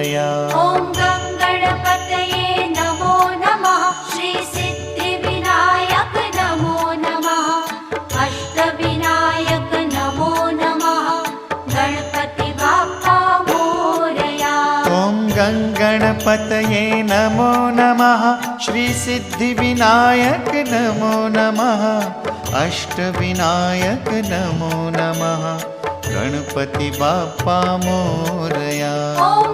मोरया। ॐ गणपतये नमो नमः। श्री सिद्धिविनायक नमो नमः। अष्टविनायक नमो नमः। गणपति बाप्पा मोरया। ॐ गणपतये नमो नमः। श्री सिद्धिविनायक नमो नमः। अष्टविनायक नमो नमः। गणपति बाप्पा मोरया। ॐ